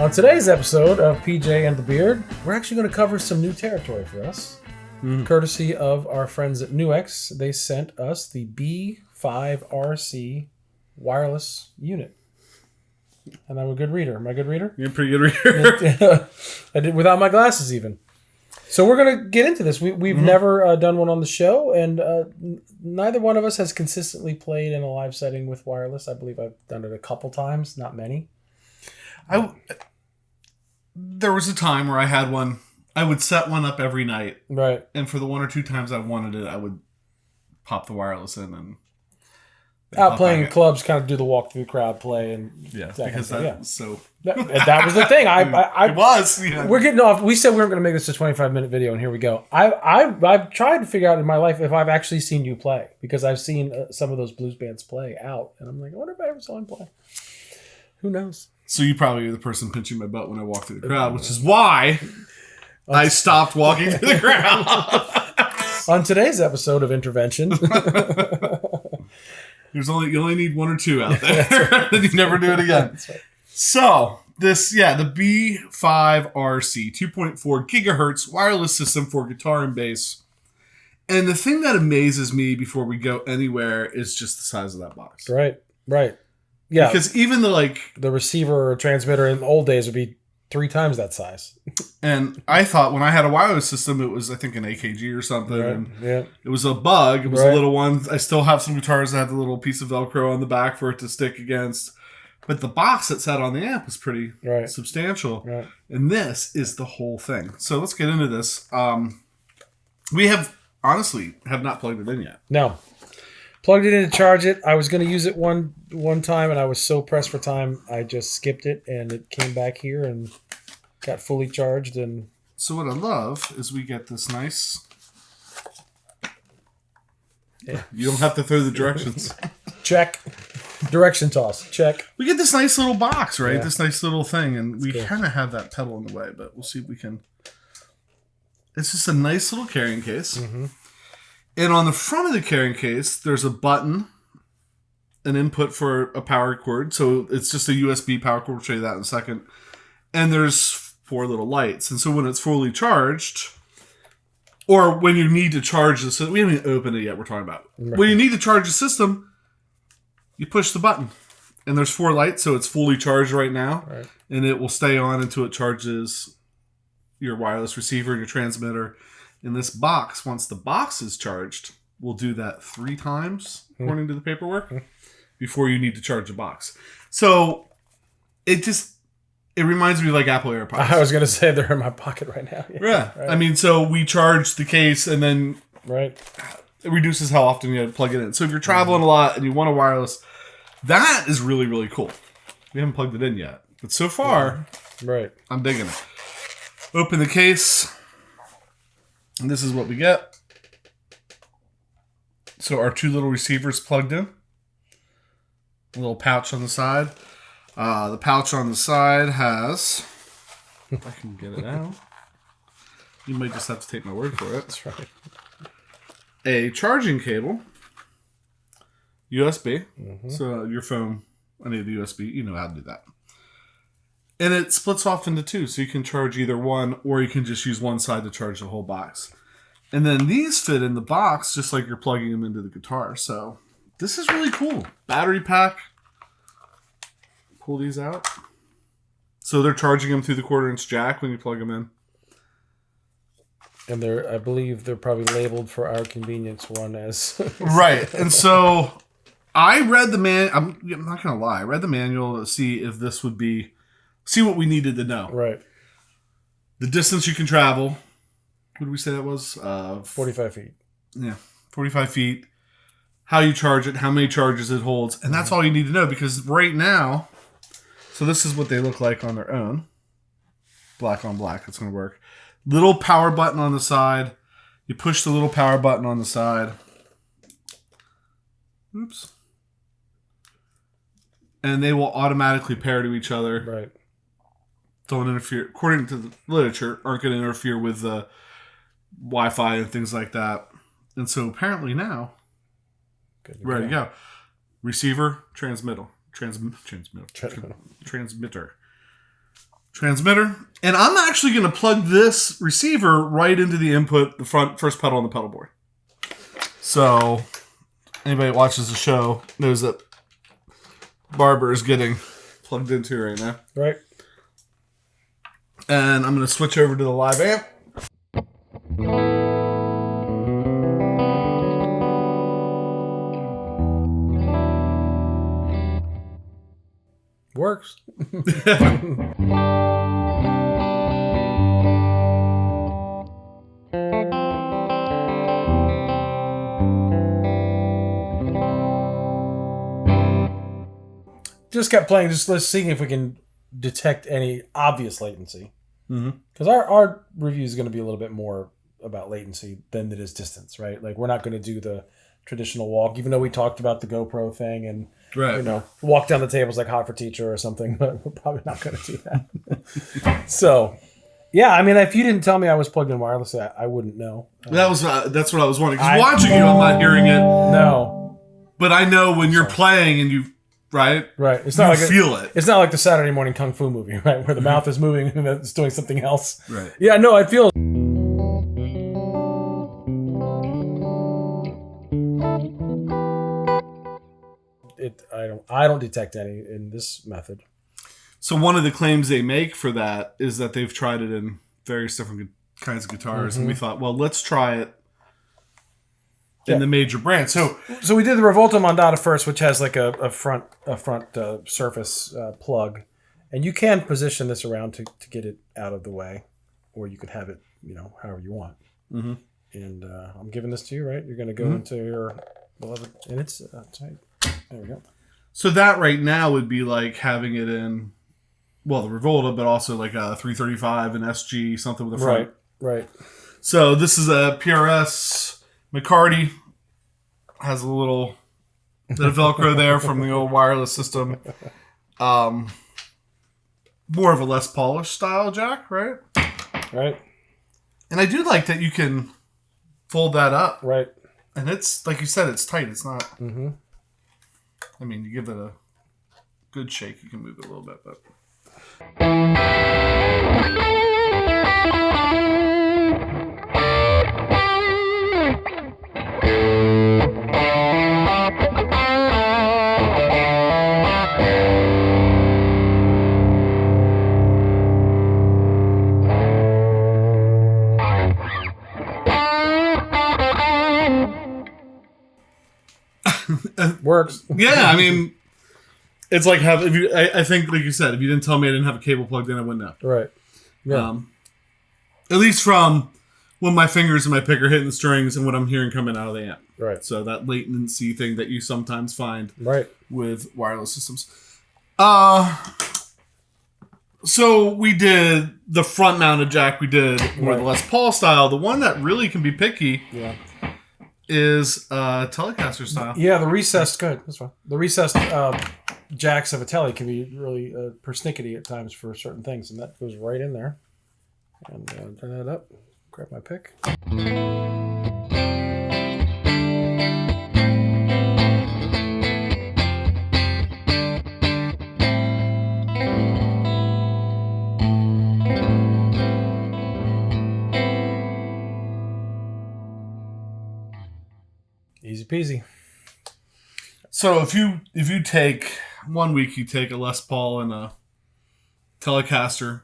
On today's episode of PJ and the Beard, we're actually going to cover some new territory for us. Courtesy of our friends at NUX. They sent us the B-5RC wireless unit. And I'm a good reader. Am I a good reader? You're a pretty good reader. I did without my glasses even. So we're going to get into this. We've never done one on the show, and neither one of us has consistently played in a live setting with wireless. I believe I've done it a couple times, not many. There was a time where I had one. I would set one up every night. Right. And for the one or two times I wanted it, I would pop the wireless in and out playing in clubs, kind of do the walk through crowd play, and because so that was the thing. It was. Yeah. We're getting off. We said we weren't going to make this a 25-minute video, and here we go. I've tried to figure out in my life if I've actually seen you play, because I've seen some of those blues bands play out, and I'm like, I wonder if I ever saw him play. Who knows? So you probably are the person pinching my butt when I walk through the crowd, which is why I stopped walking through the crowd. On today's episode of Intervention. You only need one or two out there. Then you never do it again. Right. So the B-5RC 2.4 gigahertz wireless system for guitar and bass. And the thing that amazes me before we go anywhere is just the size of that box. Right. Yeah. Because even the receiver or transmitter in the old days would be 3 times that size. And I thought when I had a wireless system, it was, I think, an AKG or something. Right. And yeah. it was a bug. It was a little one. I still have some guitars that have the little piece of Velcro on the back for it to stick against. But the box that sat on the amp was pretty substantial. Right. And this is the whole thing. So let's get into this. We have not plugged it in yet. No. Plugged it in to charge it. I was going to use it one time, and I was so pressed for time, I just skipped it, and it came back here and got fully charged. And so what I love is we get this nice... Yeah. You don't have to throw the directions. Check. Direction toss. Check. We get this nice little box, right? Yeah. This nice little thing, and we kind of have that pedal in the way, but we'll see if we can... It's just a nice little carrying case. Mm-hmm. And on the front of the carrying case, there's a button, an input for a power cord. So it's just a USB power cord. We'll show you that in a second. And there's 4 little lights. And so when it's fully charged, or when you need to charge the system, we haven't even opened it yet, we're talking about. Right. When you need to charge the system, you push the button. And there's 4 lights, so it's fully charged right now. Right. And it will stay on until it charges your wireless receiver and your transmitter. In this box, once the box is charged, we'll do that 3 times, according to the paperwork, before you need to charge the box. So it reminds me of like Apple AirPods. I was going to say they're in my pocket right now. Yeah. Right. I mean, so we charge the case and then it reduces how often you have to plug it in. So if you're traveling a lot and you want a wireless, that is really, really cool. We haven't plugged it in yet. But so far, I'm digging it. Open the case. And this is what we get. So our 2 little receivers plugged in. A little pouch on the side. The pouch on the side has... If I can get it out. You might just have to take my word for it. That's right. A charging cable. USB. So your phone, any of the USB, you know how to do that. And it splits off into 2, so you can charge either one, or you can just use one side to charge the whole box. And then these fit in the box, just like you're plugging them into the guitar. So this is really cool. Battery pack. Pull these out. So they're charging them through the 1/4-inch jack when you plug them in. And I believe they're probably labeled for our convenience one as... Right. And so I read the I'm not going to lie. I read the manual to see if this would be... See what we needed to know. Right. The distance you can travel. What did we say that was? 45 feet. Yeah, 45 feet. How you charge it, how many charges it holds. And that's all you need to know, because right now... So this is what they look like on their own. Black on black. It's going to work. Little power button on the side. You push the little power button on the side. Oops. And they will automatically pair to each other. Right. Don't interfere, according to the literature, aren't going to interfere with the Wi-Fi and things like that. And so apparently now, ready to go. Receiver, transmitter. transmitter. And I'm actually going to plug this receiver right into the input, the first pedal on the pedal board. So anybody that watches the show knows that Barber is getting plugged into right now. Right. And I'm going to switch over to the live amp. Works. Just kept playing, just let's see if we can detect any obvious latency. Because our review is going to be a little bit more about latency than it is distance, right? Like, we're not going to do the traditional walk, even though we talked about the GoPro thing and walk down the tables like Hot for Teacher or something, but we're probably not going to do that. So, yeah, I mean, if you didn't tell me I was plugged in wirelessly, I wouldn't know. That's what I was wondering. Because watching you, I'm not hearing it. No. But I know when you're playing and you... Right? It's not you feel it. It's not like the Saturday morning Kung Fu movie, right? Where the mouth is moving and it's doing something else. Right. Yeah, no, I feel... I don't detect any in this method. So one of the claims they make for that is that they've tried it in various different kinds of guitars, and we thought, well, let's try it in the major brands. So we did the Revolta Mondata first, which has like a front surface plug, and you can position this around to get it out of the way, or you could have it, however you want. And I'm giving this to you, right? You're going to go into your beloved, and it's tight. There we go. So that right now would be like having it in, well, the Revolta, but also like a 335, an SG, something with a front. Right. So this is a PRS McCarty. Has a little bit of Velcro there from the old wireless system. More of a less polished style jack, right? Right. And I do like that you can fold that up. Right. And it's, like you said, it's tight. It's not... I mean, you give it a good shake, you can move it a little bit, but... Works. Yeah, I mean, it's like I think, like you said, if you didn't tell me I didn't have a cable plugged in, I wouldn't know. Right. Yeah. At least from when my fingers and my pick are hitting the strings and what I'm hearing coming out of the amp. Right. So that latency thing that you sometimes find with wireless systems. So we did the front mounted jack. We did more the Les Paul style. The one that really can be picky. Yeah. Is Telecaster style. Yeah, the recessed, good. That's fine. The recessed jacks of a Tele can be really persnickety at times for certain things, and that goes right in there. And turn that up. Grab my pick. Easy peasy. So if you take 1 week, you take a Les Paul and a Telecaster,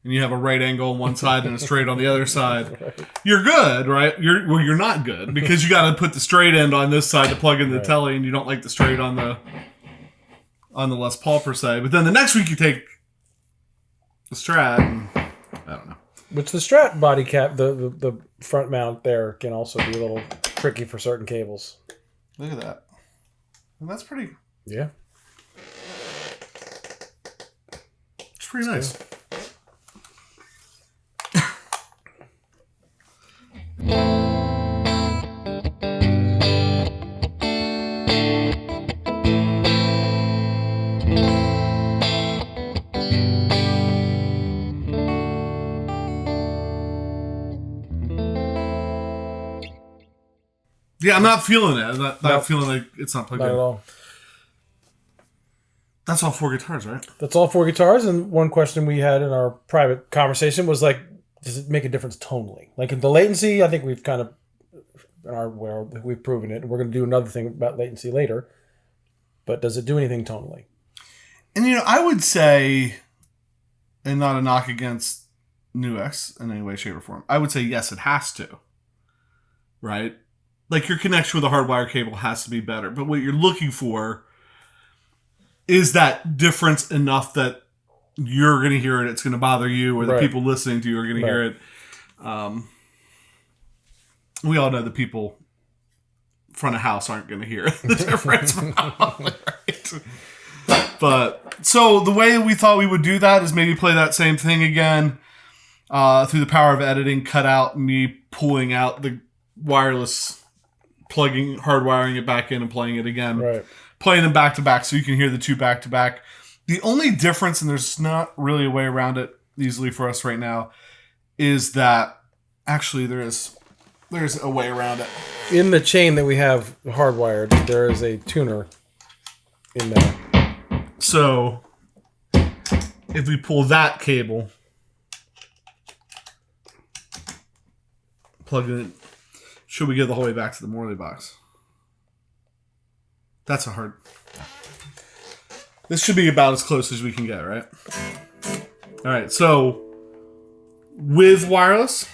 and you have a right angle on one side and a straight on the other side, you're good, right? You're not good because you got to put the straight end on this side to plug in the Tele, and you don't like the straight on the Les Paul per se. But then the next week you take the Strat, and I don't know. Which the Strat body cap, the front mount there can also be a little tricky for certain cables. Look at that. And that's pretty... Yeah. It's pretty nice. Yeah, I'm not feeling it. I'm not feeling like it's not plugged in. Not at all. That's all 4 guitars, right? That's all 4 guitars. And one question we had in our private conversation was like, does it make a difference tonally? Like in the latency, I think we've kind of, we've proven it. And we're going to do another thing about latency later. But does it do anything tonally? And, I would say, and not a knock against NUX in any way, shape, or form, I would say yes, it has to. Right? Like your connection with a hardwired cable has to be better. But what you're looking for is that difference enough that you're going to hear it, it's going to bother you, or the people listening to you are going to hear it. We all know the people front of house aren't going to hear the difference. Right? But so the way we thought we would do that is maybe play that same thing again through the power of editing, cut out me pulling out the wireless, hardwiring it back in and playing it again. Right. Playing them back to back so you can hear the two back to back. The only difference, and there's not really a way around it easily for us right now, is that actually there's a way around it. In the chain that we have hardwired, there is a tuner in there. So if we pull that cable, plug it in, should we go the whole way back to the Morley box? That's a hard... This should be about as close as we can get, right? All right, so with wireless...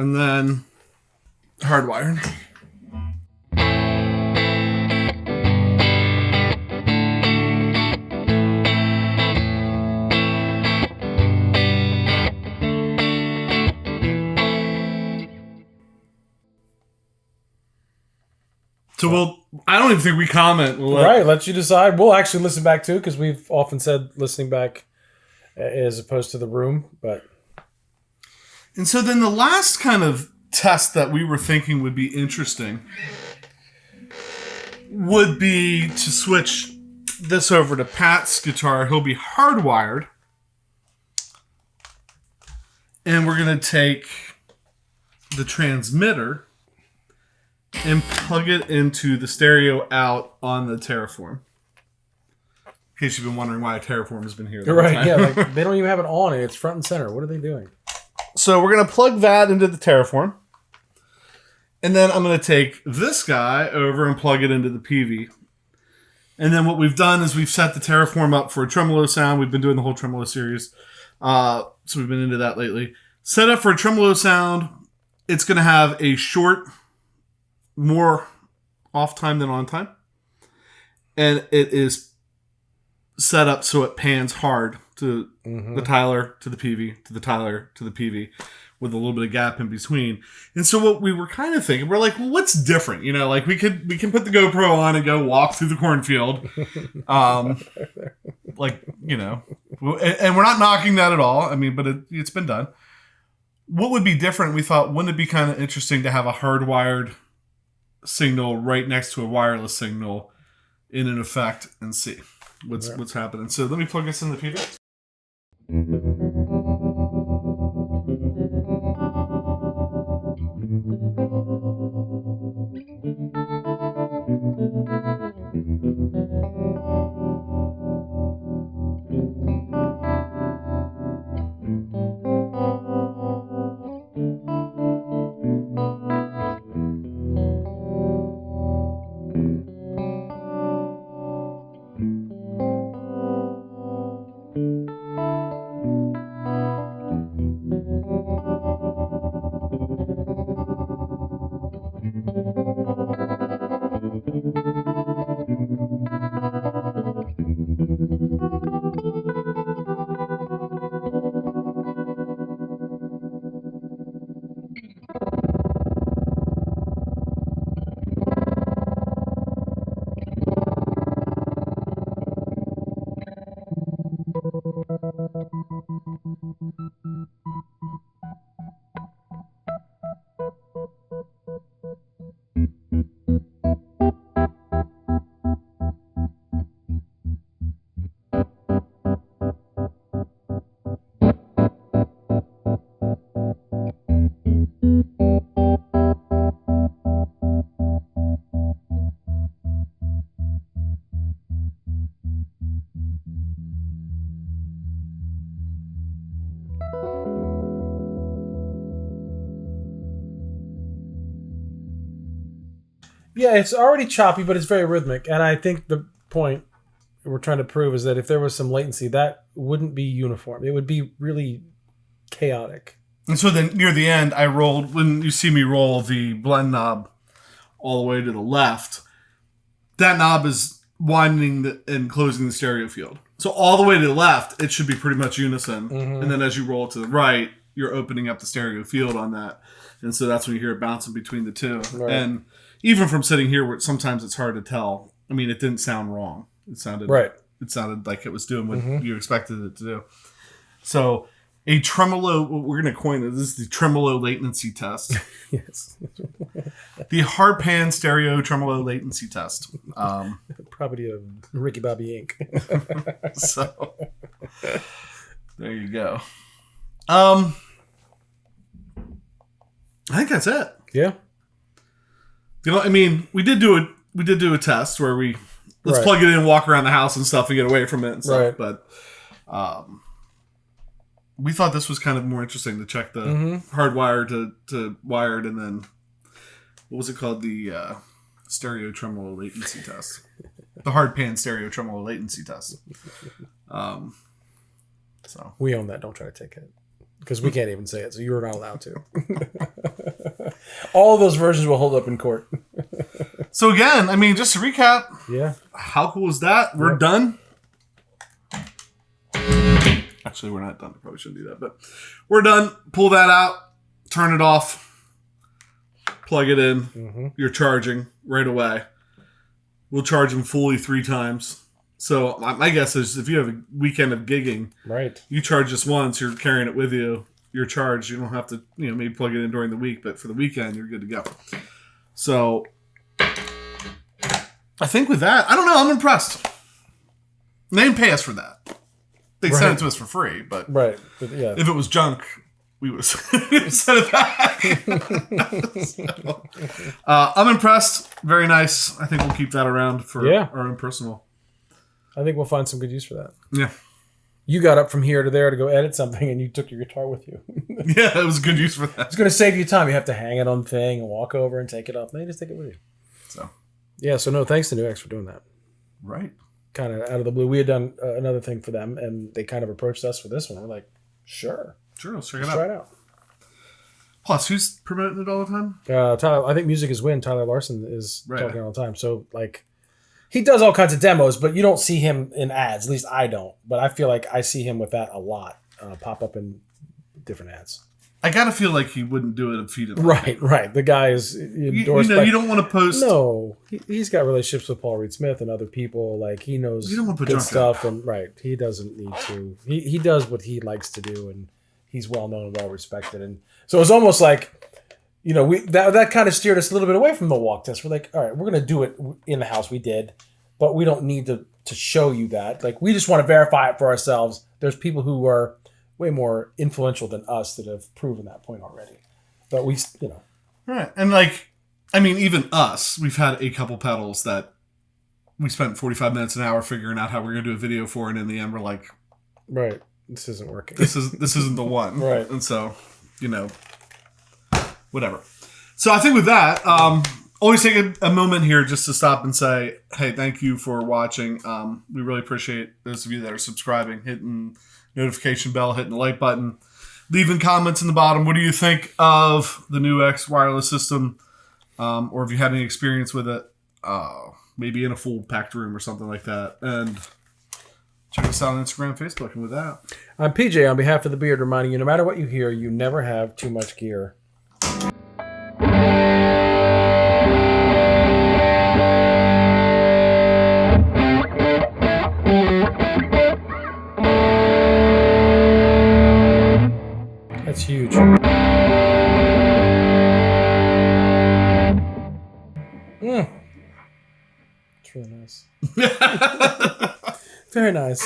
And then hardwired. So I don't even think we comment. Right, let you decide. We'll actually listen back too, because we've often said listening back as opposed to the room. And so then the last kind of test that we were thinking would be interesting would be to switch this over to Pat's guitar. He'll be hardwired. And we're going to take the transmitter and plug it into the stereo out on the Terraform. In case you've been wondering why a Terraform has been here. Right, yeah, like they don't even have it on it. It's front and center. What are they doing? So we're going to plug that into the Terraform. And then I'm going to take this guy over and plug it into the PV. And then what we've done is we've set the Terraform up for a tremolo sound. We've been doing the whole tremolo series. So we've been into that lately. Set up for a tremolo sound. It's going to have a short, more off time than on time. And it is set up so it pans hard to the Tyler, to the PV, to the Tyler, to the PV, with a little bit of gap in between. And so what we were kind of thinking, we're like, well, what's different? Like we can put the GoPro on and go walk through the cornfield. And we're not knocking that at all. I mean, but it's been done. What would be different? We thought, wouldn't it be kind of interesting to have a hardwired signal right next to a wireless signal in an effect and see what's happening. So let me plug this in the PV. Yeah, it's already choppy, but it's very rhythmic. And I think the point we're trying to prove is that if there was some latency, that wouldn't be uniform. It would be really chaotic. And so then near the end, I rolled, when you see me roll the blend knob all the way to the left, that knob is winding and closing the stereo field. So all the way to the left, it should be pretty much unison. Mm-hmm. And then as you roll to the right, you're opening up the stereo field on that. And so that's when you hear it bouncing between the two. Right. And even from sitting here, where sometimes it's hard to tell. I mean, it didn't sound wrong. It sounded right. It sounded like it was doing what you expected it to do. So a tremolo, we're going to coin it. This is the tremolo latency test. Yes. The hard pan stereo tremolo latency test. Property of Ricky Bobby Inc. So there you go. I think that's it. Yeah. You know, I mean, we did do a test where let's plug it in, walk around the house and stuff, and get away from it and stuff. Right. But we thought this was kind of more interesting to check the hardwired to wired, and then what was it called? The stereo tremolo latency test. The hard pan stereo tremolo latency test. So we own that. Don't try to take it. Because we can't even say it, so you're not allowed to. All of those versions will hold up in court. So again, I mean, just to recap. Yeah. How cool is that? We're done. Actually, we're not done. I probably shouldn't do that, but we're done. Pull that out. Turn it off. Plug it in. Mm-hmm. You're charging right away. We'll charge them fully 3 times. So my guess is if you have a weekend of gigging, right, you charge this once, you're carrying it with you, you're charged. You don't have to, maybe plug it in during the week, but for the weekend, you're good to go. So I think with that, I don't know, I'm impressed. They didn't pay us for that. They sent it to us for free, but yeah. If it was junk, we would have sent it back. So, I'm impressed. Very nice. I think we'll keep that around for our own personal. I think we'll find some good use for that. Yeah. You got up from here to there to go edit something, and you took your guitar with you. Yeah, it was good use for that. It's going to save you time. You have to hang it on the thing and walk over and take it up. Now you just take it with you. So. Yeah, so no, thanks to NUX for doing that. Right. Kind of out of the blue. We had done another thing for them, and they kind of approached us for this one. We're like, sure. Sure, let's check it out. Try it out. Plus, who's promoting it all the time? Tyler, I think Music is Win. Tyler Larson is talking all the time. So, like, he does all kinds of demos, but you don't see him in ads. At least I don't. But I feel like I see him with that a lot. Pop up in different ads. I gotta feel like he wouldn't do it if he didn't. Right. The guy is endorsed by... You don't want to post... No. He's got relationships with Paul Reed Smith and other people. Like, he knows good stuff. And he doesn't need to. He does what he likes to do, and he's well known and well respected. And so it's almost like... that kind of steered us a little bit away from the walk test. We're like, all right, we're going to do it in the house. We did, but we don't need to show you that. Like, we just want to verify it for ourselves. There's people who are way more influential than us that have proven that point already. But we. Right. And like, I mean, even us, we've had a couple pedals that we spent 45 minutes, an hour figuring out how we're going to do a video for. And in the end, we're like, right, this isn't working. This isn't the one. Right. And so, whatever. So I think with that, always take a moment here just to stop and say, hey, thank you for watching. We really appreciate those of you that are subscribing, hitting notification bell, hitting the like button, leaving comments in the bottom. What do you think of the NUX wireless system? Or if you had any experience with it, maybe in a full packed room or something like that. And check us out on Instagram, Facebook. And with that, I'm PJ on behalf of The Beard, reminding you, no matter what you hear, you never have too much gear. That's huge. It's really nice. Very nice.